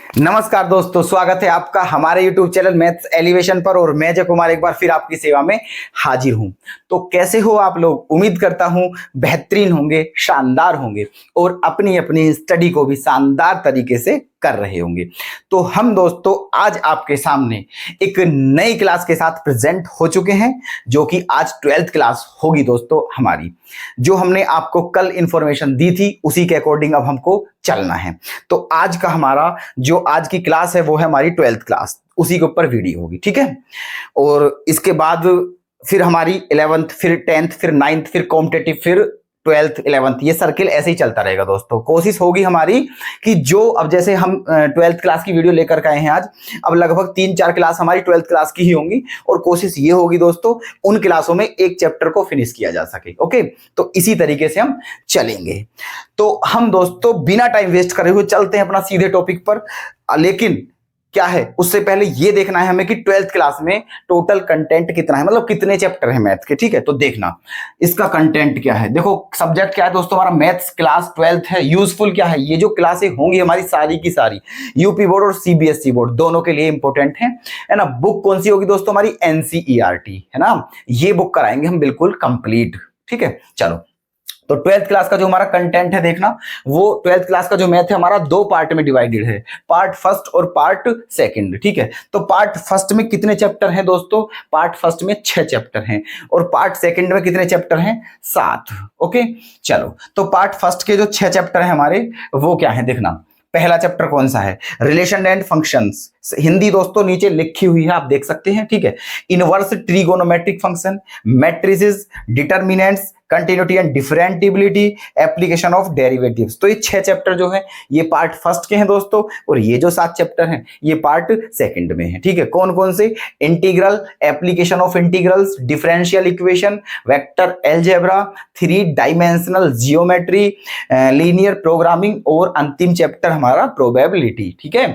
नमस्कार दोस्तों, स्वागत है आपका हमारे YouTube चैनल मैथ्स एलिवेशन पर। और मैं जय कुमार एक बार फिर आपकी सेवा में हाजिर हूं। तो कैसे हो आप लोग? उम्मीद करता हूं बेहतरीन होंगे, शानदार होंगे और अपनी अपनी स्टडी को भी शानदार तरीके से कर रहे होंगे। तो हम दोस्तों आज आपके सामने एक नई क्लास के साथ प्रेजेंट हो चुके हैं, जो कि आज 12th क्लास होगी दोस्तों हमारी। जो हमने आपको कल इंफॉर्मेशन दी थी उसी के अकॉर्डिंग अब हमको चलना है। तो आज का हमारा जो आज की क्लास है वो है हमारी 12th क्लास, उसी के ऊपर वीडियो होगी, ठीक है। और इसके बाद फिर हमारी 11th, फिर 10th, फिर 9th, फिर कॉम्पिटेटिव, फिर 12th, 11th, ये सर्किल ऐसे ही चलता रहेगा दोस्तों। कोशिश होगी हमारी कि जो अब जैसे हम 12th क्लास की वीडियो लेकर के आए हैं आज, अब लगभग 3-4 क्लास हमारी 12th क्लास की ही होंगी और कोशिश ये होगी दोस्तों उन क्लासों में एक चैप्टर को फिनिश किया जा सके। ओके, तो इसी तरीके से हम चलेंगे। तो हम दोस्तों बिना टाइम वेस्ट करे हुए चलते हैं अपना सीधे टॉपिक पर। लेकिन क्या है, उससे पहले ये देखना है हमें कि 12th क्लास में टोटल कंटेंट कितना है, मतलब कितने चैप्टर है मैथ के, ठीक है। तो देखना इसका कंटेंट क्या है। देखो सब्जेक्ट क्या है दोस्तों हमारा, मैथ्स क्लास 12th है। यूजफुल क्या है, ये जो क्लासें होंगी हमारी सारी की सारी यूपी बोर्ड और सीबीएसई बोर्ड दोनों के लिए इंपॉर्टेंट है ना। बुक कौन सी होगी दोस्तों हमारी, एनसीईआरटी है ना, ये बुक कराएंगे हम बिल्कुल कंप्लीट, ठीक है। चलो, तो 12th क्लास का जो हमारा कंटेंट है देखना, वो 12th क्लास का जो मैथ है हमारा 2 पार्ट में डिवाइडेड है, पार्ट फर्स्ट और पार्ट सेकंड, ठीक है। तो पार्ट फर्स्ट में कितने चैप्टर हैं दोस्तों, पार्ट फर्स्ट में 6 चैप्टर हैं और पार्ट सेकंड में कितने चैप्टर हैं, 7। ओके, चलो, तो पार्ट फर्स्ट के जो 6 चैप्टर हैं हमारे वो क्या है देखना। पहला चैप्टर कौन सा है, रिलेशन एंड फंक्शंस। हिंदी दोस्तों नीचे लिखी हुई है, आप देख सकते हैं, ठीक है। Inverse trigonometric function, matrices, determinants, continuity and differentiability, application of derivatives. तो ये 6 चैप्टर जो है ये पार्ट फर्स्ट के हैं दोस्तों, और ये जो 7 चैप्टर हैं ये पार्ट सेकंड में है, ठीक है। कौन कौन से, integral, application of integrals, differential equation, vector algebra, 3 dimensional geometry, linear programming और अंतिम चैप्टर हमारा प्रोबेबिलिटी, ठीक है।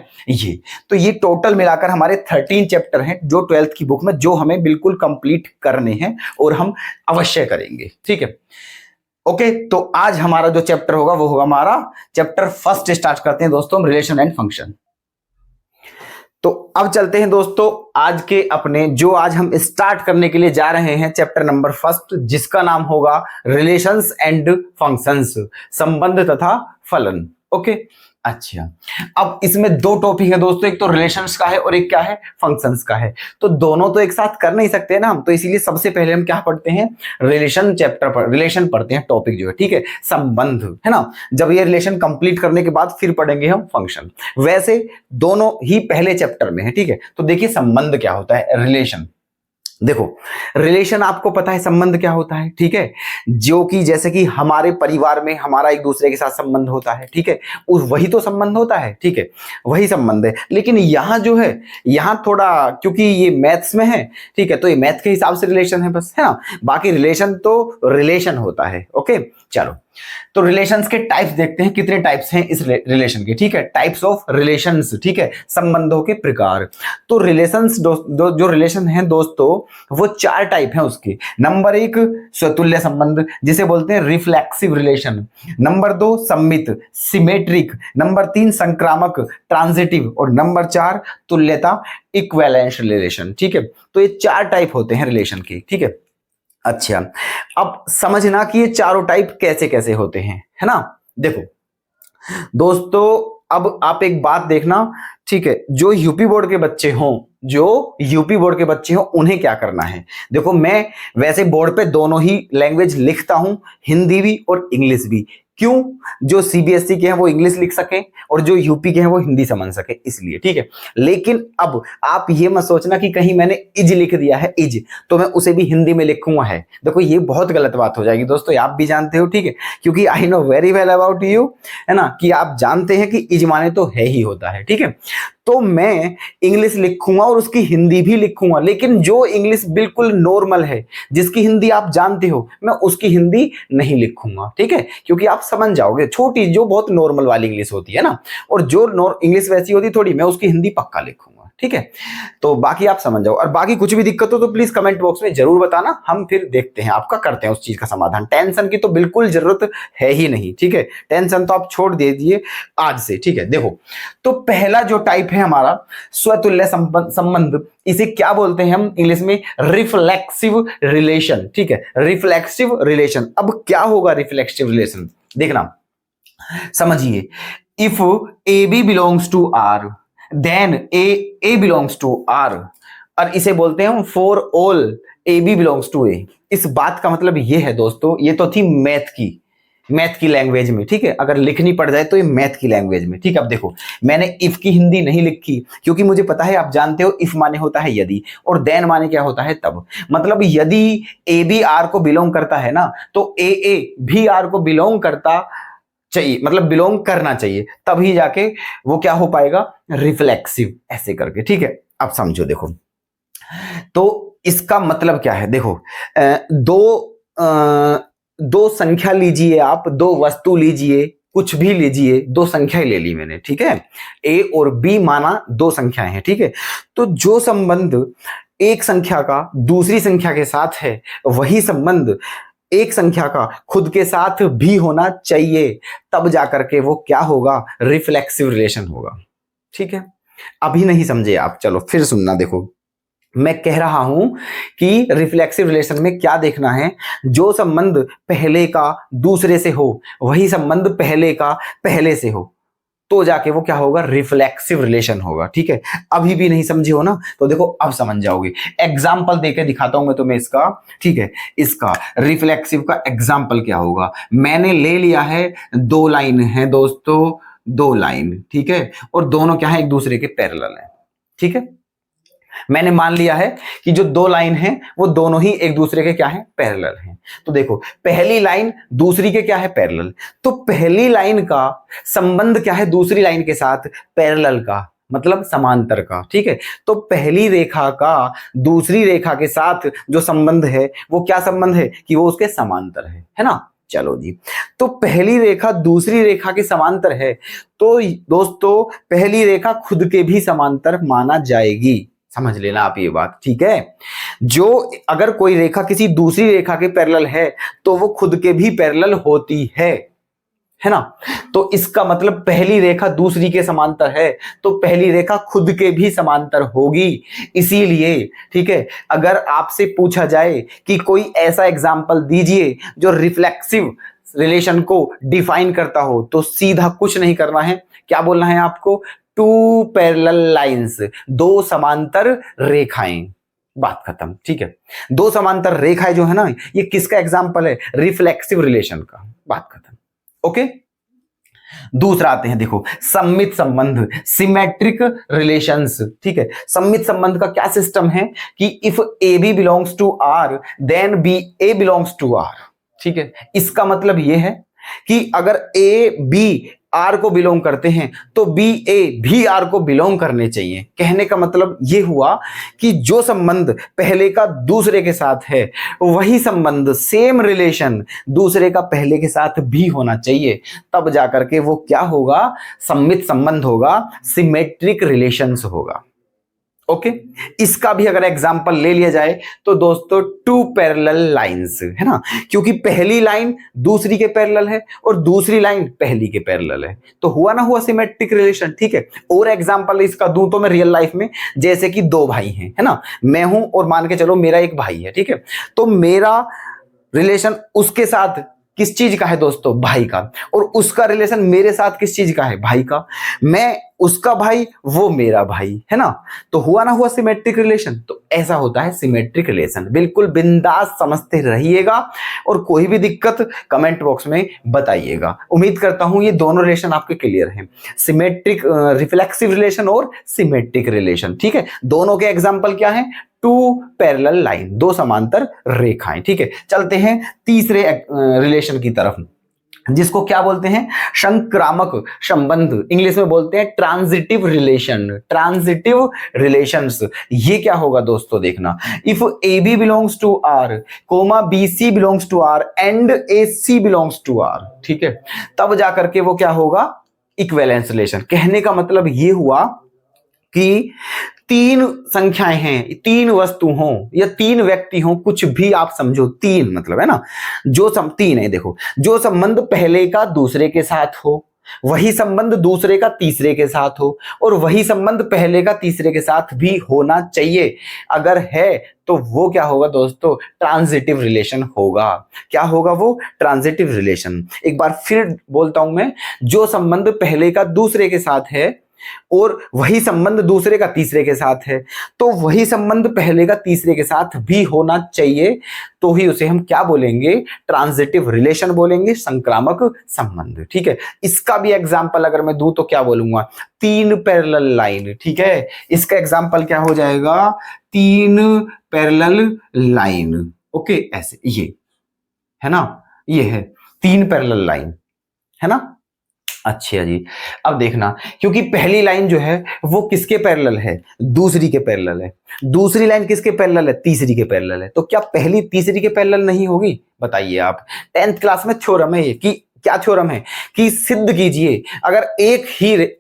ये टोटल मिलाकर हमारे 13 चैप्टर हैं जो 12th की बुक में, जो हमें बिल्कुल कंप्लीट करने हैं और हम अवश्य करेंगे, ठीक है। ओके, तो आज हमारा जो चैप्टर होगा वो होगा हमारा चैप्टर फर्स्ट। स्टार्ट करते हैं दोस्तों हम रिलेशन एंड फंक्शन। तो अब चलते हैं दोस्तों आज के अपने जो आज हम स्टार्ट करने के लिए जा रहे हैं चैप्टर नंबर फर्स्ट, जिसका नाम होगा रिलेशंस एंड फंक्शंस, संबंध तथा फलन। ओके, अच्छा, अब इसमें 2 टॉपिक है दोस्तों, एक तो रिलेशंस का है और एक क्या है, फंक्शंस का है। तो दोनों तो एक साथ कर नहीं सकते ना हम, तो इसीलिए सबसे पहले हम क्या पढ़ते हैं, रिलेशन चैप्टर पर रिलेशन पढ़ते हैं, टॉपिक जो है, ठीक है, संबंध है ना। जब ये रिलेशन कंप्लीट करने के बाद फिर पढ़ेंगे हम फंक्शन। वैसे दोनों ही पहले चैप्टर में है, ठीक है। तो देखिए संबंध क्या होता है, रिलेशन। देखो रिलेशन आपको पता है संबंध क्या होता है, ठीक है। जो कि जैसे कि हमारे परिवार में हमारा एक दूसरे के साथ संबंध होता है, ठीक है, उस वही तो संबंध होता है, ठीक है, वही संबंध है। लेकिन यहाँ जो है, यहाँ थोड़ा क्योंकि ये मैथ्स में है, ठीक है, तो ये मैथ के हिसाब से रिलेशन है बस, है ना। बाकी रिलेशन तो रिलेशन होता है। ओके, चलो, तो रिलेशंस के टाइप्स देखते हैं, कितने टाइप्स हैं इस रिलेशन के, ठीक है। टाइप्स ऑफ रिलेशंस, ठीक है, संबंधों के प्रकार। तो रिलेशंस जो रिलेशन है दोस्तों वो 4 टाइप हैं उसके। नंबर 1 स्वतुल्य संबंध, जिसे बोलते हैं रिफ्लेक्सिव रिलेशन। नंबर 2 सम्मित, सिमेट्रिक। नंबर 3 संक्रामक, ट्रांजिटिव। और नंबर 4 तुल्यता, इक्विवेलेंस रिलेशन, ठीक है। तो ये 4 टाइप होते हैं रिलेशन के, ठीक है। अच्छा, अब समझना कि ये चारों टाइप कैसे कैसे होते हैं, है ना। देखो दोस्तों, अब आप एक बात देखना, ठीक है, जो यूपी बोर्ड के बच्चे हों, उन्हें क्या करना है। देखो मैं वैसे बोर्ड पे दोनों ही लैंग्वेज लिखता हूं, हिंदी भी और इंग्लिश भी। क्यों, जो सीबीएसई के हैं वो इंग्लिश लिख सके और जो यूपी के हैं वो हिंदी समझ सके, इसलिए, ठीक है। लेकिन अब आप ये मत सोचना कि कहीं मैंने इज लिख दिया है, इज तो मैं उसे भी हिंदी में लिखूंगा है। देखो ये बहुत गलत बात हो जाएगी दोस्तों, आप भी जानते हो, ठीक है, क्योंकि I know very well about you, है ना, कि आप जानते हैं कि इज माने तो है ही होता है, ठीक है। तो मैं इंग्लिश लिखूंगा और उसकी हिंदी भी लिखूंगा, लेकिन जो इंग्लिश बिल्कुल नॉर्मल है, जिसकी हिंदी आप जानते हो, मैं उसकी हिंदी नहीं लिखूंगा, ठीक है, क्योंकि आप समझ जाओगे। छोटी जो बहुत नॉर्मल वाली इंग्लिश होती है ना, और जो इंग्लिश वैसी होती थोड़ी, मैं उसकी हिंदी पक्का लिखूंगा, ठीक है। तो बाकी आप समझ जाओ, और बाकी कुछ भी दिक्कत हो तो प्लीज कमेंट बॉक्स में जरूर बताना, हम फिर देखते हैं आपका, करते हैं उस चीज का समाधान। टेंशन की तो बिल्कुल जरूरत है ही नहीं, ठीक है, टेंशन तो आप छोड़ दीजिए आज से, ठीक है। देखो, तो पहला जो टाइप है हमारा स्वतुल्य संबंध, इसे क्या बोलते हैं हम इंग्लिश में? रिफ्लेक्सिव रिलेशन, ठीक है, रिफ्लेक्सिव रिलेशन। अब क्या होगा रिफ्लेक्सिव रिलेशन, देखना, समझिए। If A B belongs to R, then A belongs to R, और इसे बोलते हैं हम for all a B belongs to a. इस बात का मतलब ये है दोस्तों, ये तो थी मैथ की लैंग्वेज में, ठीक है, अगर लिखनी पड़ जाए तो ये मैथ की लैंग्वेज में, ठीक है। अब देखो, मैंने इफ की हिंदी नहीं लिखी क्योंकि मुझे पता है, आप जानते हो इफ माने होता है यदि, और देन माने क्या होता है? तब। मतलब यदि ए बी आर को बिलोंग करता है ना, तो ए भी आर को बिलोंग करता चाहिए, मतलब बिलोंग करना चाहिए, तभी जाके वो क्या हो पाएगा? रिफ्लेक्सिव, ऐसे करके, ठीक है। अब समझो, देखो, तो इसका मतलब क्या है? देखो, दो संख्या लीजिए, आप दो वस्तु लीजिए, कुछ भी लीजिए, दो संख्याएं ले ली मैंने, ठीक है, ए और बी माना दो संख्याएं हैं, ठीक है। तो जो संबंध एक संख्या का दूसरी संख्या के साथ है, वही संबंध एक संख्या का खुद के साथ भी होना चाहिए, तब जाकर के वो क्या होगा? रिफ्लेक्सिव रिलेशन होगा, ठीक है। अभी नहीं समझे आप, चलो फिर सुनना। देखो, मैं कह रहा हूं कि रिफ्लेक्सिव रिलेशन में क्या देखना है? जो संबंध पहले का दूसरे से हो, वही संबंध पहले का पहले से हो, तो जाके वो क्या होगा? रिफ्लेक्सिव रिलेशन होगा, ठीक है। अभी भी नहीं समझे हो ना, तो देखो अब समझ जाओगे। एग्जाम्पल देके दिखाता हूं मैं तुम्हें इसका, ठीक है। इसका रिफ्लेक्सिव का एग्जाम्पल क्या होगा? मैंने ले लिया है, दो लाइन है दोस्तों, दो लाइन, ठीक है, और दोनों क्या है? एक दूसरे के पैरेलल है, ठीक है। मैंने मान लिया है कि जो दो लाइन हैं वो दोनों ही एक दूसरे के क्या है? पैरेलल हैं। तो देखो, पहली लाइन दूसरी के क्या है? पैरेलल। तो पहली लाइन का संबंध क्या है दूसरी लाइन के साथ? पैरेलल का, मतलब समांतर का, ठीक है। तो पहली रेखा का दूसरी रेखा के साथ जो संबंध है वो क्या संबंध है? कि वो उसके समांतर है ना। चलो जी, तो पहली रेखा दूसरी रेखा के समांतर है, तो दोस्तों पहली रेखा खुद के भी समांतर माना जाएगी, समझ लेना आप ये बात, ठीक है। जो अगर कोई रेखा किसी दूसरी रेखा के पैरेलल है तो वो खुद के भी पैरेलल होती है ना। तो इसका मतलब पहली रेखा दूसरी के समांतर है, तो पहली रेखा खुद के भी समांतर होगी। इसीलिए, ठीक है, अगर आपसे पूछा जाए कि कोई ऐसा एग्जाम्पल दीजिए जो रिफ्लेक्सिव रिलेशन को डिफाइन करता हो, तो सीधा कुछ नहीं करना है, क्या बोलना है आपको? टू पैरेलल लाइंस, दो समांतर रेखाएं, बात खत्म, ठीक है। दो समांतर रेखाएं जो है ना, ये किसका एग्जाम्पल है? रिफ्लेक्सिव रिलेशन का, बात खत्म, ओके। दूसरा आते हैं, देखो, सम्मित संबंध, सिमेट्रिक रिलेशंस, ठीक है। सम्मित संबंध का क्या सिस्टम है कि if A B belongs to R, then B A belongs to R, ठीक है। इसका मतलब यह है कि अगर ए बी आर को बिलोंग करते हैं तो बी ए भी आर को बिलोंग करने चाहिए। कहने का मतलब यह हुआ कि जो संबंध पहले का दूसरे के साथ है, वही संबंध, सेम रिलेशन दूसरे का पहले के साथ भी होना चाहिए, तब जाकर के वो क्या होगा? सम्मित संबंध होगा, सिमेट्रिक रिलेशंस होगा, ओके। इसका भी अगर एग्जांपल ले लिया जाए तो दोस्तों टू पैरेलल लाइंस, है ना, क्योंकि पहली लाइन दूसरी के पैरेलल है और दूसरी लाइन पहली के पैरेलल है, तो हुआ ना हुआ सिमेट्रिक रिलेशन, ठीक है। और एग्जांपल इसका दूं तो मैं रियल लाइफ में, जैसे कि दो भाई हैं, है ना, मैं हूं और मान के चलो मेरा एक भाई है, ठीक है। तो मेरा रिलेशन उसके साथ किस चीज का है दोस्तों? भाई का। और उसका रिलेशन मेरे साथ किस चीज का है? भाई का। मैं उसका भाई, वो मेरा भाई, है ना। तो हुआ ना हुआ सिमेट्रिक रिलेशन। तो ऐसा होता है सिमेट्रिक रिलेशन। बिल्कुल बिंदास समझते रहिएगा, और कोई भी दिक्कत कमेंट बॉक्स में बताइएगा। उम्मीद करता हूं ये दोनों रिलेशन आपके क्लियर हैं, सिमेट्रिक रिफ्लेक्सिव रिलेशन और सिमेट्रिक रिलेशन, ठीक है। दोनों के एग्जाम्पल क्या है? टू पैरेलल लाइन, दो समांतर रेखाएं, ठीक है। चलते हैं तीसरे रिलेशन की तरफ, जिसको क्या बोलते हैं? संक्रामक संबंध, इंग्लिश में बोलते हैं ट्रांजिटिव रिलेशन, ट्रांजिटिव रिलेशंस। ये क्या होगा दोस्तों? देखना, if A B belongs to R, comma B C belongs to R and A C belongs to R, ठीक है, तब जाकर के वो क्या होगा? Equivalence relation. कहने का मतलब ये हुआ कि तीन संख्याएं हैं, तीन वस्तु हो या तीन व्यक्ति हो, कुछ भी आप समझो, तीन मतलब है ना, तीन है। देखो, जो संबंध पहले का दूसरे के साथ हो, वही संबंध दूसरे का तीसरे के साथ हो, और वही संबंध पहले का तीसरे के साथ भी होना चाहिए। अगर है तो वो क्या होगा दोस्तों? ट्रांजिटिव रिलेशन होगा। क्या होगा वो? Transitive relation. एक बार फिर बोलता हूं मैं, जो संबंध पहले का दूसरे के साथ है और वही संबंध दूसरे का तीसरे के साथ है, तो वही संबंध पहले का तीसरे के साथ भी होना चाहिए, तो ही उसे हम क्या बोलेंगे? ट्रांजिटिव रिलेशन बोलेंगे, संक्रामक संबंध। ठीक है, इसका भी एग्जांपल अगर मैं दूं तो क्या बोलूंगा? तीन पैरेलल लाइन। ठीक है, इसका एग्जांपल क्या हो जाएगा? तीन पैरेलल लाइन। ओके, ऐसे ये है ना, ये है तीन पैरेलल लाइन, है ना। अच्छा जी, अब देखना, क्योंकि पहली लाइन जो है वो किसके पैरेलल है? दूसरी के पैरेलल है। दूसरी लाइन किसके पैरेलल है? तीसरी के पैरेलल है। तो क्या पहली तीसरी के पैरेलल नहीं होगी? बताइए आप। 10th क्लास में थ्योरम है ये, कि क्या थ्योरम है? कि सिद्ध कीजिए,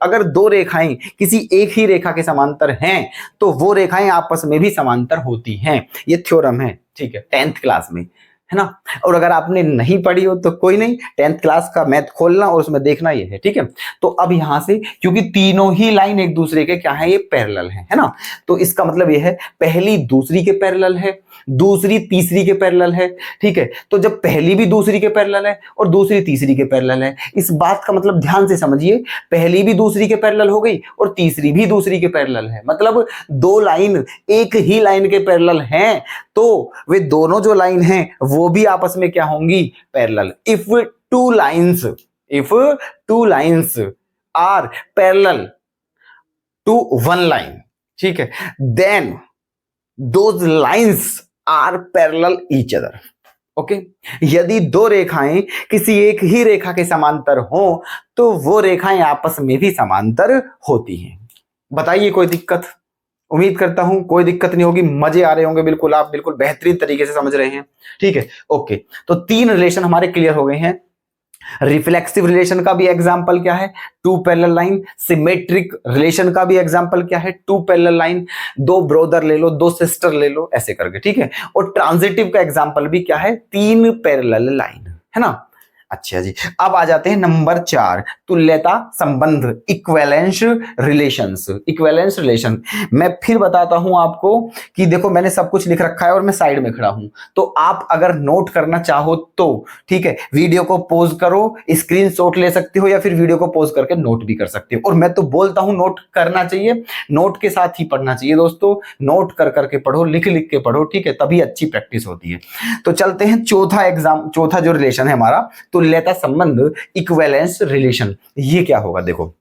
अगर दो रेखाएं किसी एक ही रेखा के समांतर हैं तो वो रेखाएं आपस में भी समांतर होती हैं। ये थ्योरम है, ठीक है, 10th क्लास में, है ना। और अगर आपने नहीं पढ़ी हो तो कोई नहीं, 10th क्लास का मैथ खोलना और उसमें देखना ये है, ठीक है। तो अब यहां से, क्योंकि तीनों ही लाइन एक दूसरे के क्या है? ये पैरेलल है ना। तो इसका मतलब ये है, पहली दूसरी के पैरेलल है, दूसरी तीसरी के पैरेलल है। ठीक है, तो जब पहली भी दूसरी के पैरेलल है और दूसरी तीसरी के पैरेलल है, इस बात का मतलब ध्यान से समझिए, पहली भी दूसरी के पैरेलल हो गई और तीसरी भी दूसरी के पैरेलल है, मतलब दो लाइन एक ही लाइन के पैरेलल हैं, तो वे दोनों जो लाइन हैं वो भी आपस में क्या होंगी? Parallel. If two lines are parallel to one line, ठीक है, then those lines are parallel each other. Okay, यदि दो रेखाएं किसी एक ही रेखा के समांतर हो तो वो रेखाएं आपस में भी समांतर होती हैं। बताइए, कोई दिक्कत? उम्मीद करता हूं कोई दिक्कत नहीं होगी, मजे आ रहे होंगे बिल्कुल, आप बिल्कुल बेहतरीन तरीके से समझ रहे हैं। ठीक है, ओके, तो तीन रिलेशन हमारे क्लियर हो गए हैं। रिफ्लेक्सिव रिलेशन का भी एग्जांपल क्या है? Two parallel line. Symmetric relation का भी एग्जांपल क्या है? Two parallel line. दो ब्रदर ले लो, दो सिस्टर ले लो, ऐसे करके, ठीक है। और ट्रांजिटिव का एग्जांपल भी क्या है? तीन पैरेलल लाइन, है ना। अच्छा जी, अब आ जाते हैं नंबर 4, तुल्यता संबंध, इक्विवेलेंस रिलेशंस। इक्विवेलेंस रिलेशन मैं फिर बताता हूं आपको कि देखो, मैंने सब कुछ लिख रखा है और मैं साइड में खड़ा हूं, तो आप अगर नोट करना चाहो तो ठीक है, वीडियो को पॉज करो, स्क्रीनशॉट ले सकते हो, या फिर वीडियो को पॉज करके नोट भी कर सकते हो। और मैं तो बोलता हूं नोट करना चाहिए, नोट के साथ ही पढ़ना चाहिए दोस्तों, नोट कर करके पढ़ो, लिख लिख के पढ़ो, ठीक है, तभी अच्छी प्रैक्टिस होती है। तो चलते हैं चौथा जो रिलेशन है हमारा, तुल्यता संबंध, इक्विवेलेंस रिलेशन। ये क्या होगा? देखो,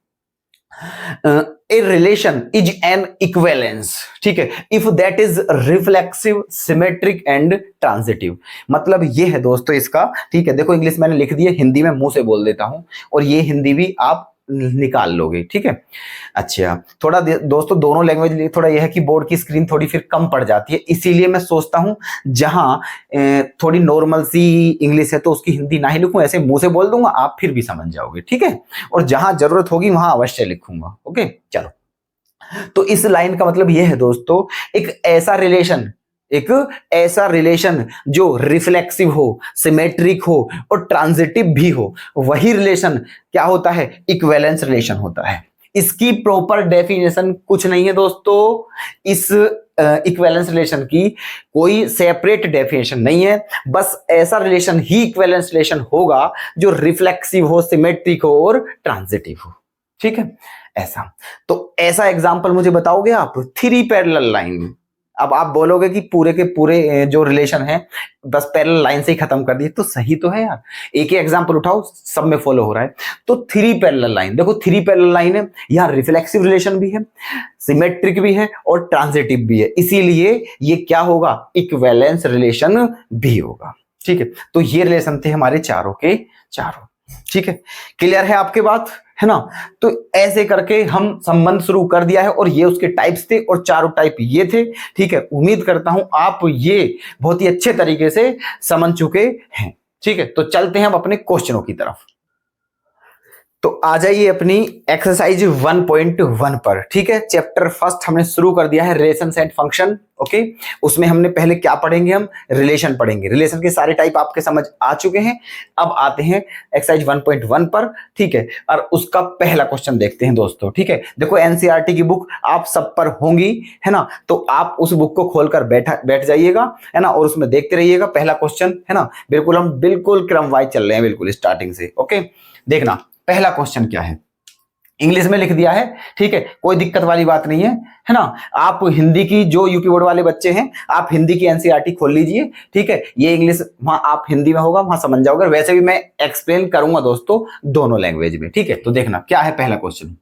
a relation is an equivalence, ठीक है, if that is reflexive, symmetric and transitive. मतलब ये है दोस्तों इसका, ठीक है। देखो, इंग्लिश मैंने लिख दी है, हिंदी में मुंह से बोल देता हूं और ये हिंदी भी आप निकाल लोगे, ठीक है। अच्छा, थोड़ा दोस्तों दोनों लैंग्वेज थोड़ा यह है कि बोर्ड की स्क्रीन थोड़ी फिर कम पड़ जाती है, इसीलिए मैं सोचता हूं जहां थोड़ी नॉर्मल सी इंग्लिश है तो उसकी हिंदी ना ही लिखूं, ऐसे मुंह से बोल दूंगा, आप फिर भी समझ जाओगे, ठीक है। और जहां जरूरत होगी वहां अवश्य लिखूंगा। ओके, चलो। तो इस लाइन का मतलब यह है दोस्तों, एक ऐसा रिलेशन जो रिफ्लेक्सिव हो, सिमेट्रिक हो और ट्रांजिटिव भी हो, वही रिलेशन क्या होता है? इक्विवेलेंस रिलेशन होता है। इसकी प्रॉपर डेफिनेशन कुछ नहीं है दोस्तों, इस इक्विवेलेंस रिलेशन की कोई सेपरेट डेफिनेशन नहीं है, बस ऐसा रिलेशन ही इक्विवेलेंस रिलेशन होगा जो रिफ्लेक्सिव हो, सिमेट्रिक हो और ट्रांजिटिव हो, ठीक है। ऐसा, तो ऐसा एग्जांपल मुझे बताओगे आप? Three parallel line. अब आप बोलोगे कि पूरे के पूरे जो रिलेशन है बस पैरेलल लाइन से ही खत्म कर दिए, तो सही तो है यार, एक ही एग्जांपल उठाओ, सब में फॉलो हो रहा है। तो थ्री पैरेलल लाइन, देखो थ्री पैरेलल लाइन है, यहां रिफ्लेक्सिव रिलेशन भी है, सिमेट्रिक भी है और ट्रांजिटिव भी है, इसीलिए ये क्या होगा? इक्विवेलेंस रिलेशन भी होगा, ठीक है। तो ये रिलेशन थे हमारे चारों के चारों, ठीक है। क्लियर है आपके बात, है ना। तो ऐसे करके हम संबंध शुरू कर दिया है और ये उसके टाइप्स थे और चारों टाइप ये थे, ठीक है। उम्मीद करता हूं आप ये बहुत ही अच्छे तरीके से समझ चुके हैं, ठीक है। तो चलते हैं हम अपने क्वेश्चनों की तरफ। तो आ जाइए अपनी एक्सरसाइज 1.1 पर। ठीक है, चैप्टर फर्स्ट हमने शुरू कर दिया है, रिलेशंस एंड फंक्शन। ओके, उसमें हमने पहले क्या पढ़ेंगे, हम रिलेशन पढ़ेंगे। रिलेशन के सारे टाइप आपके समझ आ चुके हैं। अब आते हैं एक्सरसाइज 1.1 पर। ठीक है, और उसका पहला क्वेश्चन देखते हैं दोस्तों। ठीक है, देखो एनसीईआरटी की बुक आप सब पर होंगी, है ना, तो आप उस बुक को खोलकर बैठ जाइएगा, है ना, और उसमें देखते रहिएगा। पहला क्वेश्चन, है ना, बिल्कुल हम बिल्कुल क्रम वाइज चल रहे हैं, बिल्कुल स्टार्टिंग से। ओके, देखना पहला क्वेश्चन क्या है, इंग्लिश में लिख दिया है। ठीक है, कोई दिक्कत वाली बात नहीं है ना। आप हिंदी की, जो यूपी बोर्ड वाले बच्चे हैं, आप हिंदी की एनसीईआरटी खोल लीजिए। ठीक है, ये इंग्लिश वहां आप हिंदी में होगा, वहां समझ जाओगे। वैसे भी मैं एक्सप्लेन करूंगा दोस्तों दोनों लैंग्वेज में। ठीक है, तो देखना क्या है पहला question.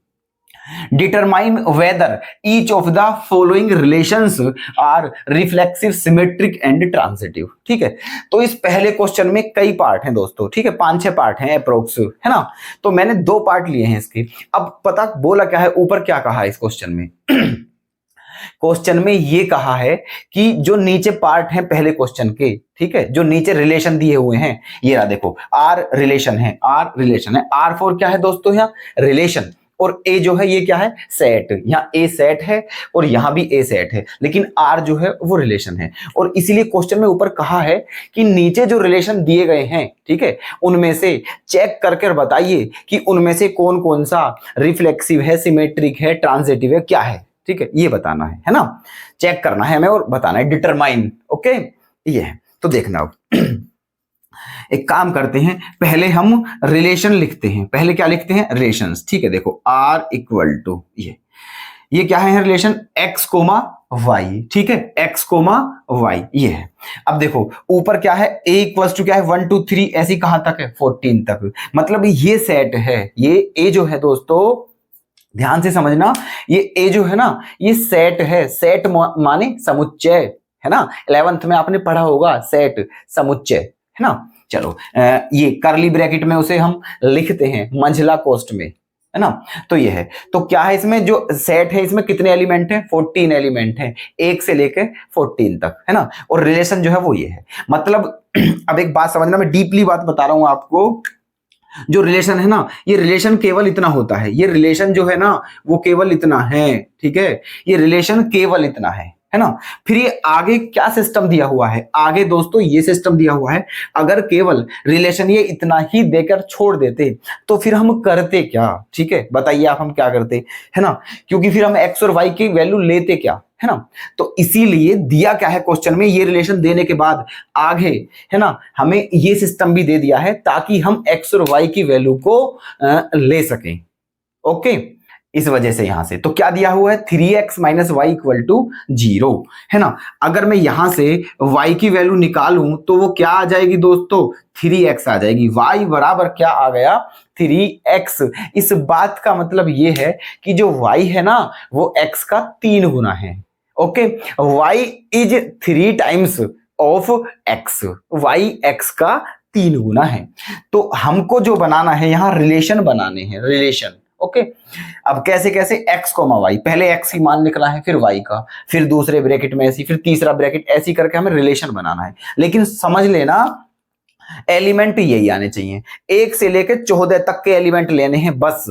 Determine whether each of the following relations are reflexive, symmetric and transitive. ठीक है, तो इस पहले क्वेश्चन में कई पार्ट हैं दोस्तों। ठीक है, 5-6 पार्ट हैं अप्रोक्स, है ना। तो मैंने 2 पार्ट लिए हैं इसके। अब पता बोला क्या है, ऊपर क्या कहा है इस क्वेश्चन में। क्वेश्चन में ये कहा है कि जो नीचे पार्ट है पहले क्वेश्चन के, ठीक है, जो नीचे रिलेशन दिए हुए हैं, ये रहा देखो, आर रिलेशन है, आर रिलेशन है। आर फॉर क्या है दोस्तों, यहाँ रिलेशन, और ए जो है ये क्या है, सेट। यहाँ ए सेट है और यहाँ भी ए सेट है, लेकिन आर जो है वो रिलेशन है। और इसीलिए क्वेश्चन में ऊपर कहा है कि नीचे जो रिलेशन दिए गए हैं, ठीक है, उनमें से चेक करके बताइए कि उनमें से कौन कौन सा रिफ्लेक्सिव है, सिमेट्रिक है, ट्रांजिटिव है, क्या है। ठीक है, ये बताना है ना, चेक करना है हमें और बताना है, डिटरमाइन। ओके, ये है। तो देखना अब एक काम करते हैं, पहले हम रिलेशन लिखते हैं। पहले क्या लिखते हैं, रिलेशंस। ठीक है, देखो आर इक्वल टू ये क्या है रिलेशन, एक्स कोमा वाई। ठीक है, एक्स कोमा वाई ये है। अब देखो ऊपर क्या है, ए इक्वल्स टू क्या है, 1 2 3, ऐसी कहां तक है, 14 तक। मतलब ये सेट है, ये ए जो है दोस्तों, ध्यान से समझना, ये ए जो है ना, ये सेट है। सेट माने समुच्चय, है ना। 11th में आपने पढ़ा होगा सेट, समुच्चय, है ना। चलो ये करली ब्रैकेट में उसे हम लिखते हैं मंझला कोष्ठ में, है ना। तो ये है, तो क्या है इसमें जो सेट है, इसमें कितने एलिमेंट हैं, 14 एलिमेंट हैं, 1 से लेकर 14 तक, है ना। और रिलेशन जो है वो ये है। मतलब अब एक बात समझना, मैं डीपली बात बता रहा हूं आपको। जो रिलेशन है ना, ये रिलेशन केवल इतना होता है, ये रिलेशन जो है ना वो केवल इतना है। ठीक है, ये रिलेशन केवल इतना है ना। फिर ये आगे क्या सिस्टम दिया हुआ है, आगे दोस्तों ये सिस्टम दिया हुआ है। अगर केवल रिलेशन ये इतना ही देकर छोड़ देते तो फिर हम करते क्या, ठीक है, बताइए आप, हम क्या करते, है ना। क्योंकि फिर हम एक्स और वाई की वैल्यू लेते क्या, है ना। तो इसीलिए दिया क्या है क्वेश्चन में, ये रिलेशन देने के बाद आगे, है ना, हमें ये सिस्टम भी दे दिया है ताकि हम एक्स और वाई की वैल्यू को ले सकें। ओके, इस वजह से यहां से तो क्या दिया हुआ है, 3x minus Y equal to 0, है ना। अगर मैं यहां से y की वैल्यू निकालूं तो वो क्या आ जाएगी दोस्तों, 3x आ जाएगी। y बराबर क्या आ गया, 3x। इस बात का मतलब ये है कि जो y है ना वो x का 3 गुना है। Okay, y is 3 times of x, y x का 3 गुना है। तो हमको जो बनाना है यहाँ, रिलेशन बनाने हैं, रिलेशन। ओके, अब कैसे कैसे, x कोमा वाई, पहले x की मान निकला है, फिर y का, फिर दूसरे ब्रैकेट में ऐसी, फिर तीसरा ब्रैकेट, ऐसी करके हमें रिलेशन बनाना है। लेकिन समझ लेना एलिमेंट यही आने चाहिए, 1 से लेकर 14 तक के एलिमेंट लेने हैं बस।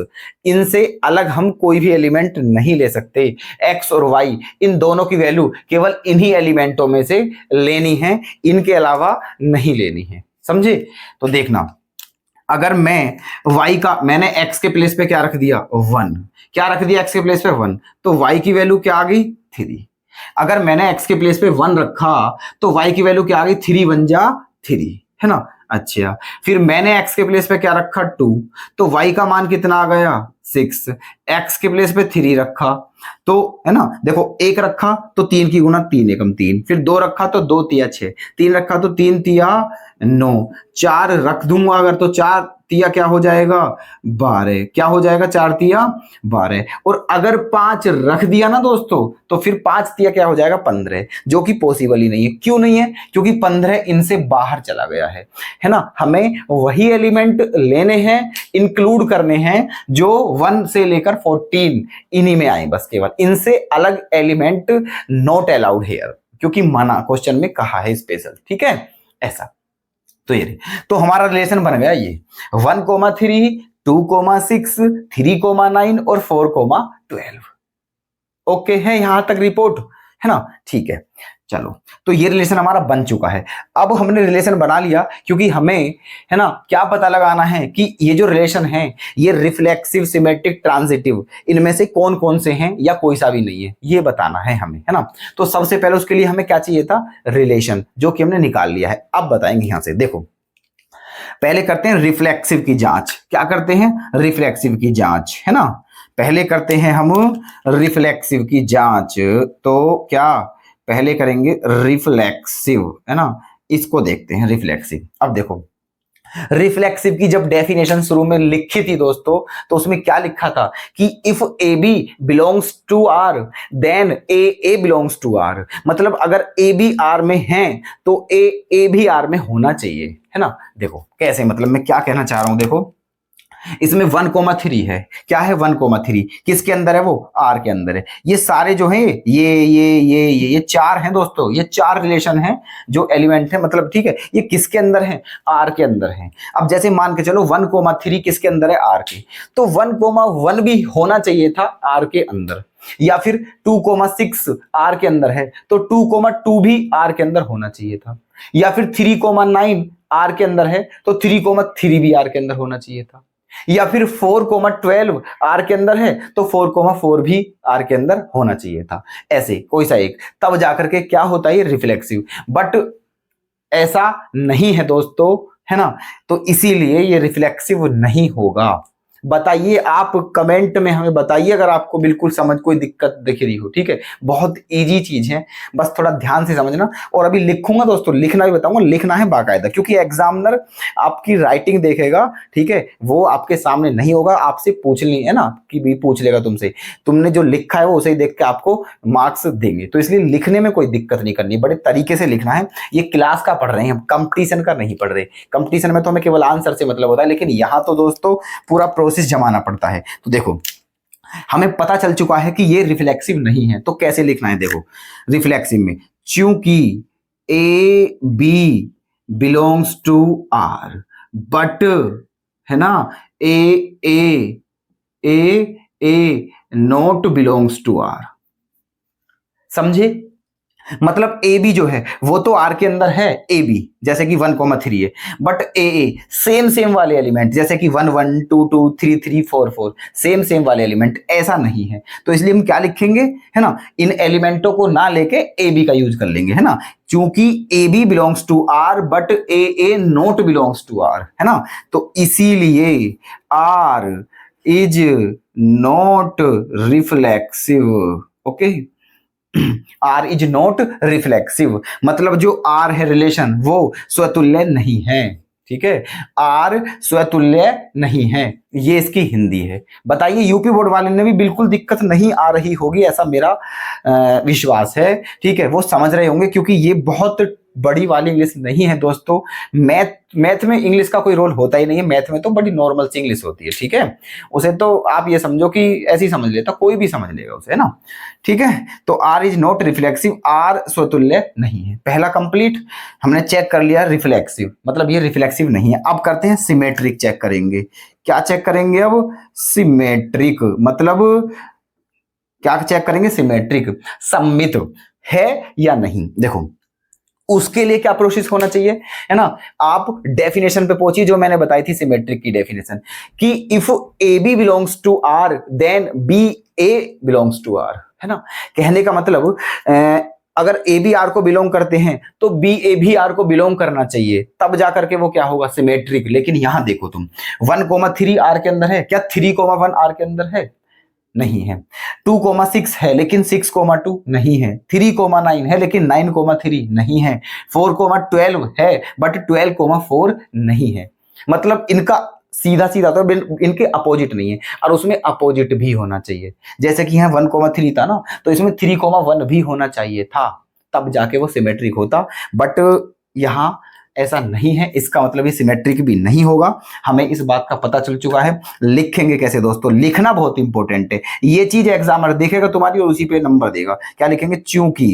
इनसे अलग हम कोई भी एलिमेंट नहीं ले सकते। x और y इन दोनों की वैल्यू केवल इन्हीं एलिमेंटों में से लेनी है, इनके अलावा नहीं लेनी है, समझे। तो देखना, अगर मैं y का, मैंने x के प्लेस पे क्या रख दिया, 1, क्या रख दिया x के प्लेस पे 1, तो y की वैल्यू क्या आ गई, 3। अगर मैंने x के प्लेस पे 1 रखा तो y की वैल्यू क्या आ गई, 3 1 जा 3, है ना। अच्छा, फिर मैंने x के प्लेस पे क्या रखा, 2, तो y का मान कितना आ गया, 6। x के प्लेस पे 3 रखा तो, है ना, देखो 1 रखा तो 3 की गुना 3 एकम 3, फिर 2 रखा तो 2 तिया 6, 3 रखा तो 3 तिया 9, 4 रख दूंगा अगर तो 4 तिया क्या हो जाएगा, 12, क्या हो जाएगा, 4 तिया 12। और अगर 5 रख दिया ना दोस्तों तो फिर 5 तिया क्या हो जाएगा, 15, जो कि पॉसिबल ही नहीं है। क्यों नहीं है, क्योंकि 15 इनसे बाहर चला गया है ना। हमें वही एलिमेंट लेने हैं, इंक्लूड करने हैं जो 1 से लेकर 14 इन्हीं में आए बस, केवल इनसे अलग एलिमेंट नॉट अलाउड हियर, क्योंकि मना क्वेश्चन में कहा है स्पेशल, ठीक है, ऐसा। तो ये तो हमारा रिलेशन बन गया ये 1,3, 2,6, 3,9 और 4,12। ओके है यहां तक रिपोर्ट, है ना? ठीक है, चलो तो ये रिलेशन हमारा बन चुका है। अब हमने रिलेशन बना लिया क्योंकि हमें, है ना, क्या पता लगाना है कि ये जो रिलेशन है ये रिफ्लेक्सिव, सिमेट्रिक, ट्रांजिटिव, इनमें से कौन कौन से हैं या कोई सा भी नहीं है, ये बताना है हमें, है ना? तो सबसे पहले उसके लिए हमें क्या चाहिए था? रिलेशन, जो कि हमने निकाल लिया है। अब बताएंगे यहां से, देखो पहले करते हैं रिफ्लेक्सिव की जांच। क्या करते हैं? रिफ्लेक्सिव की जांच, है ना? पहले करते हैं हम रिफ्लेक्सिव की जांच। तो क्या पहले करेंगे रिफ्लेक्सिव, है ना? इसको देखते हैं रिफ्लेक्सिव। अब देखो रिफ्लेक्सिव की जब डेफिनेशन शुरू में लिखी थी दोस्तों, तो उसमें क्या लिखा था कि if A B belongs to R then A belongs to R. मतलब अगर ए बी आर में है तो ए भी आर में होना चाहिए, है ना? देखो कैसे, मतलब मैं क्या कहना चाह रहा हूं, देखो इसमें 1,3 है। क्या है 1,3? किसके अंदर है? वो आर के अंदर है। ये सारे जो है ये चार हैं दोस्तों, ये चार रिलेशन हैं जो एलिमेंट है, मतलब ठीक है, ये किसके अंदर है? आर के अंदर है। अब जैसे मान के चलो 1,3 किसके अंदर है? आर के। तो 1,1 भी होना चाहिए था आर के अंदर, या फिर 2,6 आर के अंदर है तो 2,2 भी आर के अंदर होना चाहिए था, या फिर 3,9 आर के अंदर है तो 3,3 भी आर के अंदर होना चाहिए था, या फिर 4,12 आर के अंदर है तो 4,4 भी आर के अंदर होना चाहिए था। ऐसे कोई सा एक, तब जाकर के क्या होता है? रिफ्लेक्सिव। बट ऐसा नहीं है दोस्तों, है ना? तो इसीलिए ये रिफ्लेक्सिव नहीं होगा। बताइए आप कमेंट में, हमें बताइए अगर आपको बिल्कुल समझ कोई दिक्कत दिख रही हो। ठीक है, बहुत इजी चीज है, बस थोड़ा ध्यान से समझना। और अभी लिखूंगा दोस्तों, लिखना भी बताऊंगा, लिखना है बाकायदा, क्योंकि एग्जामिनर आपकी राइटिंग देखेगा, ठीक है, वो आपके सामने नहीं होगा, आपसे पूछनी है ना, कि भी पूछ लेगा तुमसे, तुमने जो लिखा है वो उसे ही देख के आपको मार्क्स देंगे। तो इसलिए लिखने में कोई दिक्कत नहीं करनी, बड़े तरीके से लिखना है। ये क्लास का पढ़ रहे हैं हम, कंपटीशन का नहीं पढ़ रहे। कंपटीशन में तो हमें केवल आंसर से मतलब होता है, लेकिन यहाँ तो दोस्तों पूरा प्रोसेस जमाना पड़ता है। तो देखो हमें पता चल चुका है कि ये रिफ्लेक्सिव नहीं है, तो कैसे लिखना है? देखो रिफ्लेक्सिव में, चूंकि A B belongs to R but, है ना, A A A A not belongs to R. समझे? मतलब ए बी जो है वो तो आर के अंदर है, ए बी जैसे कि 1,3 है, बट ए सेम सेम वाले एलिमेंट जैसे कि 1 1 2 2 3 3 4 4 सेम सेम वाले एलिमेंट ऐसा नहीं है। तो इसलिए हम क्या लिखेंगे, है ना, इन एलिमेंटों को ना लेके ए बी का यूज कर लेंगे, है ना, क्योंकि A B belongs to R but A not belongs to R, है ना। तो इसीलिए R is not reflexive. Okay, R is not reflexive, मतलब जो आर है रिलेशन वो स्वतुल्य नहीं है। ठीक है, आर स्वतुल्य नहीं है, ये इसकी हिंदी है। बताइए यूपी बोर्ड वाले ने भी बिल्कुल दिक्कत नहीं आ रही होगी, ऐसा मेरा विश्वास है। ठीक है, वो समझ रहे होंगे, क्योंकि ये बहुत बड़ी वाली इंग्लिश नहीं है दोस्तों। मैथ में इंग्लिश का कोई रोल होता ही नहीं है, मैथ में तो बड़ी नॉर्मल सी इंग्लिश होती है। ठीक है, उसे तो आप ये समझो कि ऐसे ही समझ लेता, कोई भी समझ लेगा उसे, है ना। ठीक है, तो R is not reflexive, R स्वतुल्य नहीं है। पहला कंप्लीट, हमने चेक कर लिया रिफ्लेक्सिव, मतलब ये रिफ्लेक्सिव नहीं है। अब करते हैं सिमेट्रिक चेक करेंगे। क्या चेक करेंगे अब? सिमेट्रिक, मतलब क्या चेक करेंगे? सिमेट्रिक, सममित है या नहीं। देखो उसके लिए क्या प्रोसेस होना चाहिए, है ना। आप डेफिनेशन पे पहुंचिए जो मैंने बताई थी सिमेट्रिक की डेफिनेशन, कि if A B belongs to R then B A belongs to R, है ना। कहने का मतलब अगर ए बी आर को बिलोंग करते हैं तो बी ए भी आर को बिलोंग करना चाहिए, तब जाकर के वो क्या होगा? सिमेट्रिक। लेकिन यहां देखो तुम 1,3 आर के अंदर है क्या? 3,1 आर के अंदर है? नहीं है। 2,6 है लेकिन 6,2 नहीं है। 3,9 है लेकिन 9,3 नहीं है। 4,12 है बट 12,4 नहीं है। मतलब इनका सीधा सीधा तो इनके अपोजिट नहीं है, और उसमें अपोजिट भी होना चाहिए। जैसे कि यहाँ 1,3 था ना, तो इसमें 3,1 भी होना चाहिए था, तब जाके वो सिमेट्रिक होता। बट यहाँ ऐसा नहीं है, इसका मतलब ये सिमेट्रिक भी नहीं होगा। हमें इस बात का पता चल चुका है। लिखेंगे कैसे दोस्तों? लिखना बहुत इंपॉर्टेंट है, ये चीज एग्जामिनर देखेगा तुम्हारी और उसी पे नंबर देगा। क्या लिखेंगे? चूंकि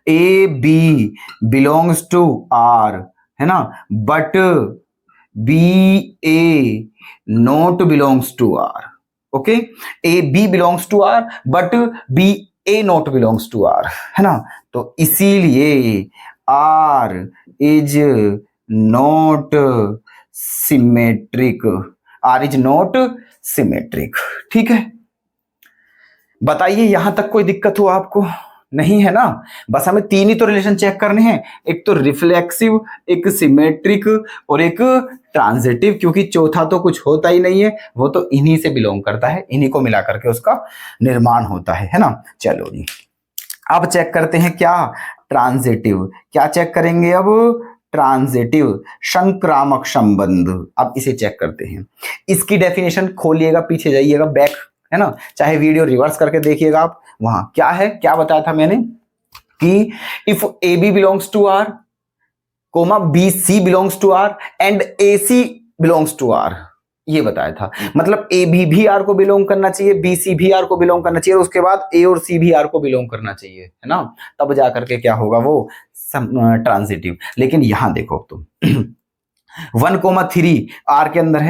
A B belongs to R, है ना, but B A not belongs to R, okay, A B belongs to R but B A not belongs to R, है ना। तो इसीलिए R is not symmetric, R is not symmetric, ठीक है। बताइए यहां तक कोई दिक्कत हो आपको? नहीं है ना। बस हमें तीन ही तो रिलेशन चेक करने हैं, एक तो रिफ्लेक्सिव, एक सिमेट्रिक और एक ट्रांजिटिव, क्योंकि चौथा तो कुछ होता ही नहीं है, वो तो इन्हीं से बिलोंग करता है, इन्हीं को मिला करके उसका निर्माण होता है ना। चलो जी, अब चेक करते हैं क्या, ट्रांजिटिव। क्या चेक करेंगे अब? ट्रांजिटिव, संक्रामक संबंध। अब इसे चेक करते हैं। इसकी डेफिनेशन खोलिएगा, पीछे जाइएगा, बैक, है ना, चाहे वीडियो रिवर्स करके देखिएगा आप। वहां क्या है, क्या बताया था मैंने कि if A B belongs to R, comma B C belongs to R and A C belongs to R, ये बताया था। मतलब ए भी आर को बिलोंग करना चाहिए, बी सी भी आर को बिलोंग करना चाहिए, और उसके बाद ए और सी भी आर को बिलोंग करना चाहिए, है ना। तब जाकर के क्या होगा, वो ट्रांजिटिव। लेकिन यहां देखो तुम 1,3 आर के अंदर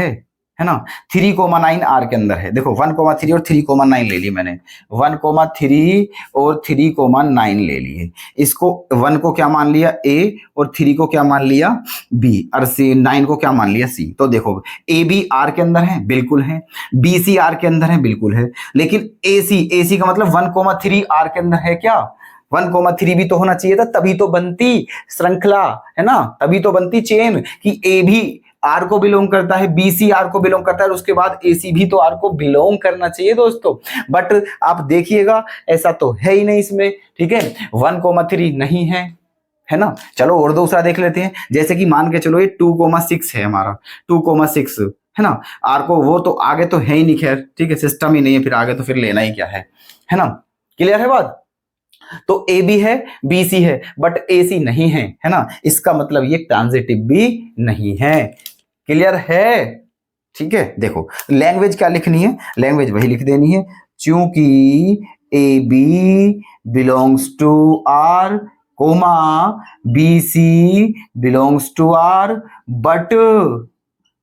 है ना, 3,9 आर के अंदर है। देखो 1,3 और 3,9 ले ली मैंने, 1,3 और 3,9 ले लिए। इसको 1 को क्या मान लिया, ए, और 3 को क्या मान लिया, बी, और 9 को क्या मान लिया, सी। तो देखो ए बी आर के अंदर है, बिल्कुल है, बी सी आर के अंदर है, बिल्कुल है, लेकिन ए सी का मतलब 1,3 आर के अंदर है क्या, 1,3 भी तो होना चाहिए था, तभी तो बनती श्रृंखला, है ना, तभी तो बनती चेन कि ए भी आर को बिलोंग करता है, बी सी आर को बिलोंग करता है, और उसके बाद ए सी भी तो आर को बिलोंग करना चाहिए दोस्तों। बट आप देखिएगा ऐसा तो है ही नहीं इसमें, ठीक है, 1,3 नहीं है ना। चलो और दूसरा देख लेते हैं, जैसे कि मान के चलो ये 2,6 है हमारा, 2,6 है ना, आर को, वो तो आगे तो है ही नहीं, खैर ठीक है, सिस्टम ही नहीं है, फिर आगे तो फिर लेना ही क्या है ना। क्लियर है बात? तो ए बी है, बी सी है, बट ए सी नहीं है ना, इसका मतलब ये ट्रांजिटिव भी नहीं है। क्लियर है? ठीक है। देखो लैंग्वेज क्या लिखनी है, लैंग्वेज वही लिख देनी है, चूंकि A B belongs to R, comma B C belongs to R, but,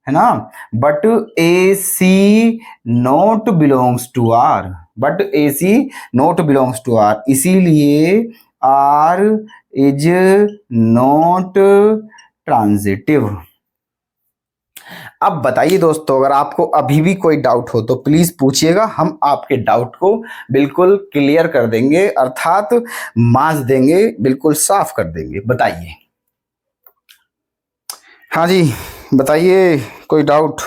है ना, but A C not belongs to R, but A C not belongs to R, इसीलिए आर इज नॉट ट्रांजिटिव। अब बताइए दोस्तों, अगर आपको अभी भी कोई डाउट हो तो प्लीज पूछिएगा, हम आपके डाउट को बिल्कुल क्लियर कर देंगे, अर्थात मांझ देंगे, बिल्कुल साफ कर देंगे। बताइए, हाँ जी बताइए, कोई डाउट?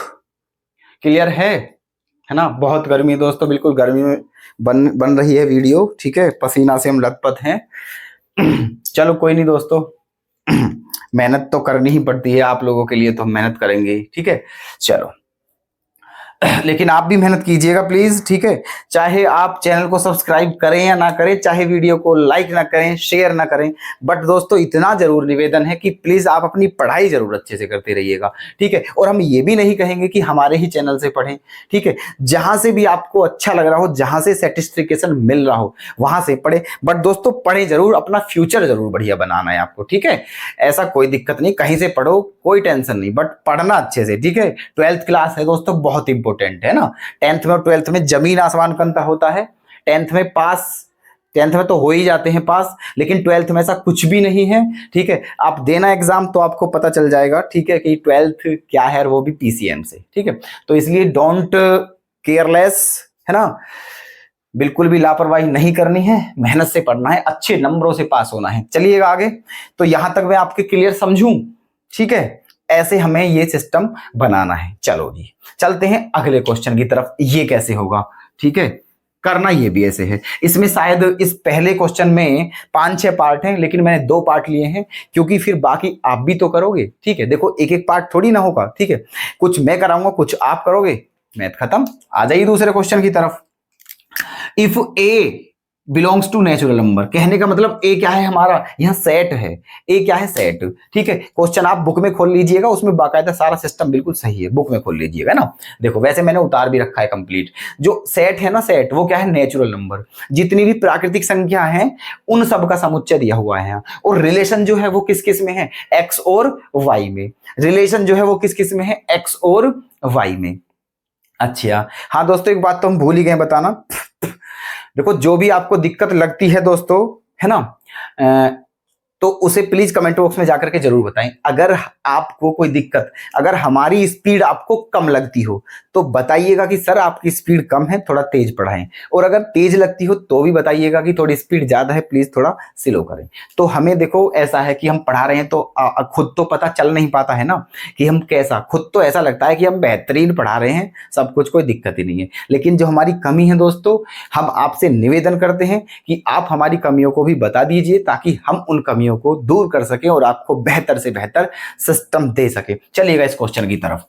क्लियर है ना। बहुत गर्मी दोस्तों, बिल्कुल गर्मी में बन रही है वीडियो, ठीक है, पसीना से हम लथपथ हैं। चलो कोई नहीं दोस्तों, मेहनत तो करनी ही पड़ती है आप लोगों के लिए, तो हम मेहनत करेंगे, ठीक है। चलो लेकिन आप भी मेहनत कीजिएगा प्लीज, ठीक है। चाहे आप चैनल को सब्सक्राइब करें या ना करें, चाहे वीडियो को लाइक ना करें, शेयर ना करें, बट दोस्तों इतना जरूर निवेदन है कि प्लीज आप अपनी पढ़ाई जरूर अच्छे से करते रहिएगा, ठीक है। और हम ये भी नहीं कहेंगे कि हमारे ही चैनल से पढ़ें, ठीक है, जहां से भी आपको अच्छा लग रहा हो, जहां से सेटिस्फिकेशन मिल रहा हो वहां से पढ़े, बट दोस्तों पढ़े जरूर, अपना फ्यूचर जरूर बढ़िया बनाना है आपको, ठीक है। ऐसा कोई दिक्कत नहीं, कहीं से पढ़ो, कोई टेंशन नहीं, बट पढ़ना अच्छे से, ठीक है। 12th क्लास है दोस्तों, बहुत इंपॉर्टेंट है ना। 10th में और 12th में जमीन आसमान का अंतर होता है। 10th में पास, 10th में तो हो ही जाते हैं पास, लेकिन 12th में ऐसा कुछ भी नहीं है, ठीक है। आप देना एग्जाम तो आपको पता चल जाएगा, ठीक है, कि 12th क्या है, और वो भी पीसीएम से, ठीक है। तो इसलिए डोंट केयरलेस, है ना, बिल्कुल भी लापरवाही नहीं करनी है, मेहनत से पढ़ना है, अच्छे नंबरों से पास होना है। चलिएगा आगे, तो यहां तक मैं आपके क्लियर समझूं, ठीक है, ऐसे हमें ये सिस्टम बनाना है। चलो जी चलते हैं अगले क्वेश्चन की तरफ। ये कैसे होगा, ठीक है, करना ये भी ऐसे है। इसमें शायद इस पहले क्वेश्चन में 5-6 पार्ट हैं, लेकिन मैंने 2 पार्ट लिए हैं, क्योंकि फिर बाकी आप भी तो करोगे, ठीक है। देखो एक एक पार्ट थोड़ी ना होगा, ठीक है, कुछ मैं कराऊंगा, कुछ आप करोगे, मैथ खत्म। आ जाइए दूसरे क्वेश्चन की तरफ। If A belongs to natural number. कहने का मतलब ए क्या है हमारा, यहाँ सेट है, ए क्या है सेट, ठीक है। क्वेश्चन आप बुक में खोल लीजिएगा, उसमें बाकायदा सारा सिस्टम बिल्कुल सही है, बुक में खोल लीजिएगा ना। देखो वैसे मैंने उतार भी रखा है कंप्लीट। जो सेट है ना, सेट वो क्या है, नेचुरल नंबर। जितनी भी प्राकृतिक संख्या है उन सब का समुच्चय दिया हुआ है यहाँ। और रिलेशन जो है वो किस किस में है, एक्स और वाई में। रिलेशन जो है वो किस किस में है, एक्स और वाई में। अच्छा हाँ दोस्तों, एक बात तो हम भूल ही गए बताना। देखो जो भी आपको दिक्कत लगती है दोस्तों, है ना, तो उसे प्लीज कमेंट बॉक्स में जाकर के जरूर बताएं। अगर आपको कोई दिक्कत, अगर हमारी स्पीड आपको कम लगती हो तो बताइएगा कि सर आपकी स्पीड कम है, थोड़ा तेज पढ़ाएं। और अगर तेज लगती हो तो भी बताइएगा कि थोड़ी स्पीड ज्यादा है, प्लीज थोड़ा स्लो करें। तो हमें देखो ऐसा है कि हम पढ़ा रहे हैं तो खुद तो पता चल नहीं पाता है ना कि हम कैसा, खुद तो ऐसा लगता है कि हम बेहतरीन पढ़ा रहे हैं, सब कुछ, कोई दिक्कत ही नहीं है। लेकिन जो हमारी कमी है दोस्तों, हम आपसे निवेदन करते हैं कि आप हमारी कमियों को भी बता दीजिए ताकि हम उन कमियों को दूर कर सके और आपको बेहतर से बेहतर सिस्टम दे सके। चलिएगा इस क्वेश्चन की तरफ।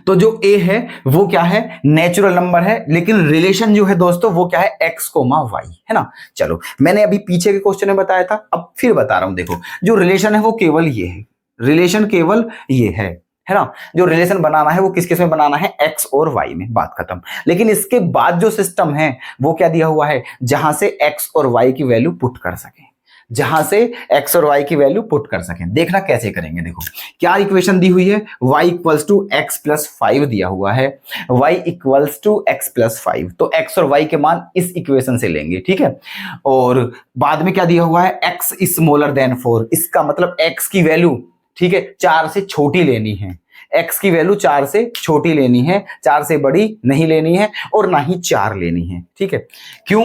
तो जो ए है वो क्या है, नेचुरल नंबर है, लेकिन रिलेशन जो है दोस्तों वो क्या है, एक्स कोमा वाई, है ना। चलो मैंने अभी पीछे के क्वेश्चन में बताया था, अब फिर बता रहा हूं। देखो जो रिलेशन है वो केवल ये है, रिलेशन केवल ये है ना। जो रिलेशन बनाना है वो किस किस में बनाना है, एक्स और वाई में, बात खत्म। लेकिन इसके बाद जो सिस्टम है वो क्या दिया हुआ है, जहां से एक्स और वाई की वैल्यू पुट कर सके, जहां से एक्स और वाई की वैल्यू पुट कर सकें। देखना कैसे करेंगे। देखो क्या इक्वेशन दी हुई है, y equals to X plus 5 दिया हुआ है, y equals to X plus 5। तो x और y के मान इस इक्वेशन से लेंगे, ठीक है। और बाद में क्या दिया हुआ है, x स्मॉलर देन 4। इसका मतलब x की वैल्यू, ठीक है, 4 से छोटी लेनी है। x की वैल्यू 4 से छोटी लेनी है, 4 से बड़ी नहीं लेनी है और ना ही 4 लेनी है, ठीक है। क्यों,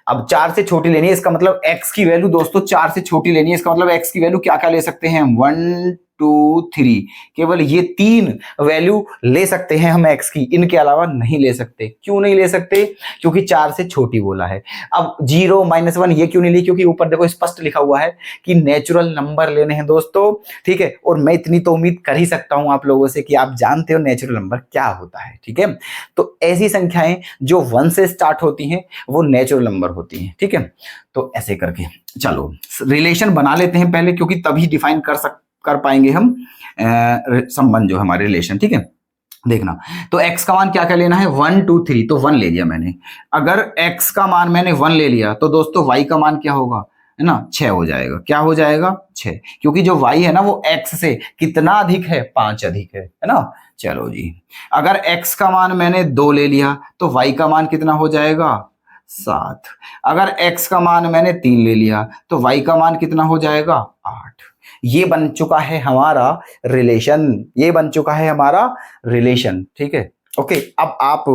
अब 4 से छोटी लेनी है, इसका मतलब x की वैल्यू दोस्तों 4 से छोटी लेनी है। इसका मतलब x की वैल्यू क्या क्या ले सकते हैं, 1 2 3, केवल ये 3 वैल्यू ले सकते हैं हम x की, इनके अलावा नहीं ले सकते। क्यों नहीं ले सकते, क्योंकि 4 से छोटी बोला है। अब 0 -1 ये क्यों नहीं ली, क्योंकि ऊपर देखो स्पष्ट लिखा हुआ है कि नेचुरल नंबर लेने हैं दोस्तों, ठीक है। और मैं इतनी तो उम्मीद कर ही सकता हूं आप लोगों से कि आप जानते हो नेचुरल नंबर क्या होता है, ठीक है। तो ऐसी संख्याएं जो 1 से स्टार्ट होती हैं वो नेचुरल नंबर होती हैं, ठीक है। तो ऐसे करके चलो रिलेशन बना लेते हैं पहले, क्योंकि तभी डिफाइन कर पाएंगे हम संबंध जो हमारे रिलेशन, ठीक है। देखना तो x का मान क्या क्या लेना है, 1 2 3, तो 1 ले लिया मैंने। अगर x का मान मैंने 1 ले लिया तो दोस्तों y का मान क्या होगा, है ना, 6 हो जाएगा। क्या हो जाएगा, 6, क्योंकि जो y है ना वो x से कितना अधिक है, 5 अधिक है ना। चलो जी, अगर x का मान मैंने 2 ले लिया तो y का मान कितना हो जाएगा, 7। अगर x का मान मैंने 3 ले लिया तो y का मान कितना हो जाएगा, 8। ये बन चुका है हमारा रिलेशन, ये बन चुका है हमारा रिलेशन, ठीक है। ओके, अब आप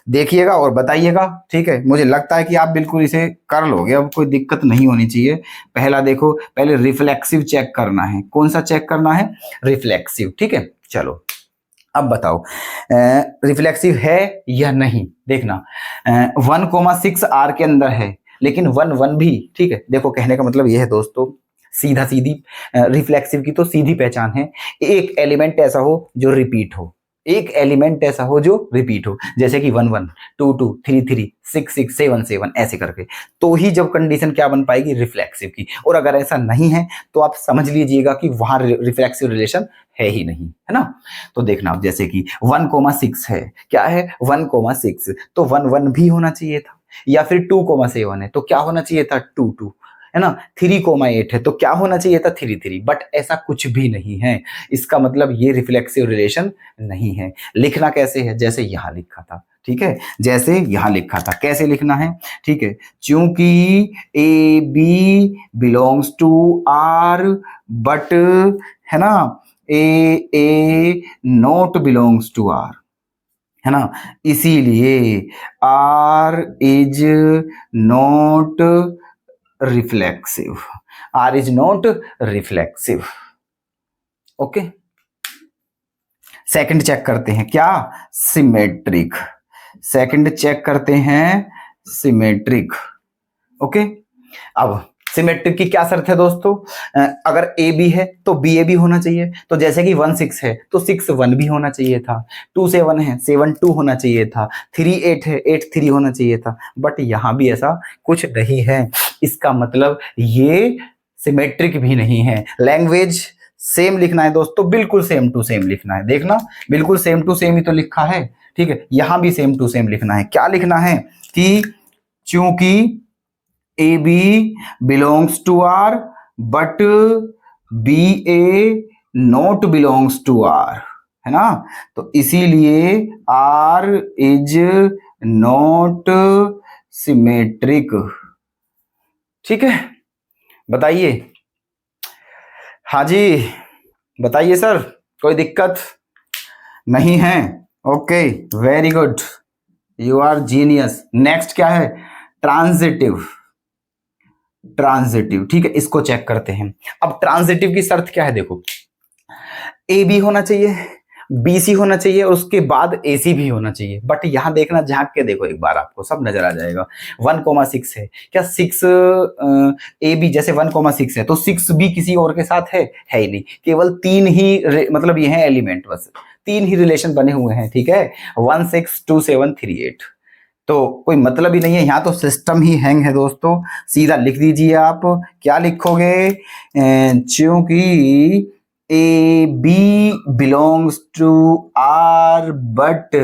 देखिएगा और बताइएगा, ठीक है। मुझे लगता है कि आप बिल्कुल इसे कर लोगे, अब कोई दिक्कत नहीं होनी चाहिए। पहला देखो, पहले रिफ्लेक्सिव चेक करना है। कौन सा चेक करना है, रिफ्लेक्सिव, ठीक है। चलो अब बताओ रिफ्लेक्सिव है या नहीं। देखना 1,6 R के अंदर है, लेकिन 1 1 भी, ठीक है। देखो कहने का मतलब यह है दोस्तों, सीधा सीधी रिफ्लेक्सिव की तो सीधी पहचान है, एक एलिमेंट ऐसा हो जो रिपीट हो, एक एलिमेंट ऐसा हो जो रिपीट हो, जैसे कि 1 1 2 2 3 3 6 6 7 7 ऐसे करके, तो ही जब कंडीशन क्या बन पाएगी, रिफ्लेक्सिव की। और अगर ऐसा नहीं है तो आप समझ लीजिएगा कि वहां रिफ्लेक्सिव रिलेशन है ही नहीं, है ना। तो देखना अब जैसे कि 1,6 है, क्या है 1,6, तो 1 1 भी होना चाहिए था, या फिर 2,7 है तो क्या होना चाहिए था, 2 2, है ना। 3,8 है तो क्या होना चाहिए था, 3 3, बट ऐसा कुछ भी नहीं है। इसका मतलब ये रिफ्लेक्सिव रिलेशन नहीं है। लिखना कैसे है, जैसे यहां लिखा था, ठीक है, जैसे यहां लिखा था। कैसे लिखना है, ठीक है, चूंकि A B belongs to R but, है ना, A not belongs to R, है ना, इसीलिए R is not reflexive, R is not reflexive. Okay, second check करते हैं, क्या, सिमेट्रिक। सेकंड चेक करते हैं, सिमेट्रिक। ओके, अब सिमेट्रिक की क्या शर्त है दोस्तों? अगर ए बी है तो बी ए भी होना चाहिए। तो जैसे कि 1 6 है तो 6 1 भी होना चाहिए था, 2 7 है 7 2 होना चाहिए था, 3 8 है 8 3 होना चाहिए था। बट यहां भी ऐसा कुछ नहीं है। इसका मतलब ये सिमेट्रिक भी नहीं है। लैंग्वेज सेम लिखना है दोस्तों, बिल्कुल सेम टू सेम लिखना है। देखना, बिल्कुल सेम टू सेम ही तो लिखा है, ठीक है। यहां भी सेम टू सेम लिखना है। क्या लिखना है कि चूंकि A B belongs to R but B A not belongs to R, है ना। तो इसीलिए आर इज नॉट सिमेट्रिक। ठीक है, बताइए। हाँ जी, बताइए सर, कोई दिक्कत नहीं है? Okay, very good, you are genius. Next क्या है? ट्रांजिटिव। ट्रांजिटिव, ठीक है, इसको चेक करते हैं। अब ट्रांजिटिव की शर्त क्या है? देखो, ए बी होना चाहिए, बी सी होना चाहिए और उसके बाद ए सी भी होना चाहिए। बट यहां देखना, झांक के देखो एक बार, आपको सब नजर आ जाएगा। 1,6 है क्या? 6 ए बी जैसे 1,6 है तो 6 भी किसी और के साथ है ही नहीं। केवल 3 ही मतलब ये है एलिमेंट, बस 3 ही रिलेशन बने हुए हैं, ठीक है। 1 6 2 7 3 8, तो कोई मतलब ही नहीं है। यहाँ तो सिस्टम ही हैंग है दोस्तों। सीधा लिख दीजिए आप। क्या लिखोगे? क्योंकि A B belongs to R but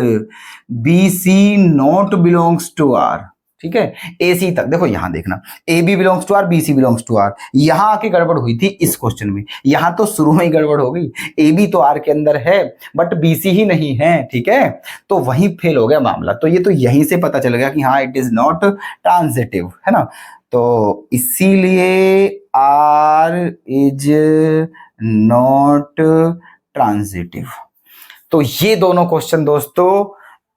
B C not belongs to R, ठीक है। ए सी तक देखो, यहां देखना, A B belongs to R, B C belongs to R. यहां आके गड़बड़ हुई थी इस क्वेश्चन में, यहां तो शुरू में ही गड़बड़ हो गई। ए बी तो आर के अंदर है बट बी सी ही नहीं है, ठीक है। तो वहीं फेल हो गया मामला। तो ये तो यहीं से पता चल गया कि हाँ, इट इज नॉट ट्रांजिटिव, है ना। तो इसीलिए आर इज नॉट ट्रांजिटिव। तो ये दोनों क्वेश्चन दोस्तों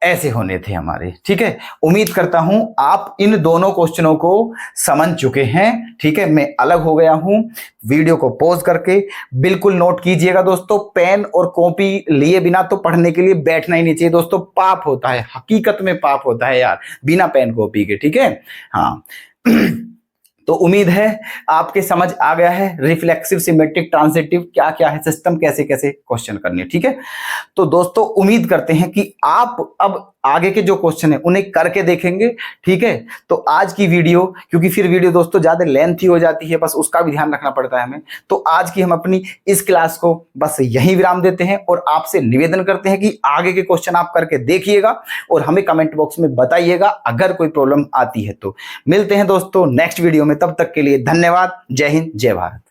ऐसे होने थे हमारे, ठीक है। उम्मीद करता हूं आप इन दोनों क्वेश्चनों को समझ चुके हैं, ठीक है। मैं अलग हो गया हूं, वीडियो को पॉज करके बिल्कुल नोट कीजिएगा दोस्तों। पेन और कॉपी लिए बिना तो पढ़ने के लिए बैठना ही नहीं चाहिए दोस्तों। पाप होता है, हकीकत में पाप होता है यार, बिना पेन कॉपी के, ठीक है। हाँ तो उम्मीद है आपके समझ आ गया है रिफ्लेक्सिव, सिमेट्रिक, ट्रांजिटिव क्या क्या है, सिस्टम कैसे कैसे क्वेश्चन करने, ठीक है। तो दोस्तों उम्मीद करते हैं कि आप अब आगे के जो क्वेश्चन है उन्हें करके देखेंगे, ठीक है। तो आज की वीडियो, क्योंकि फिर वीडियो दोस्तों ज्यादा लेंथी हो जाती है, बस उसका भी ध्यान रखना पड़ता है हमें। तो आज की हम अपनी इस क्लास को बस यहीं विराम देते हैं और आपसे निवेदन करते हैं कि आगे के क्वेश्चन आप करके देखिएगा और हमें कमेंट बॉक्स में बताइएगा अगर कोई प्रॉब्लम आती है तो। मिलते हैं दोस्तों नेक्स्ट वीडियो में, तब तक के लिए धन्यवाद। जय हिंद, जय भारत।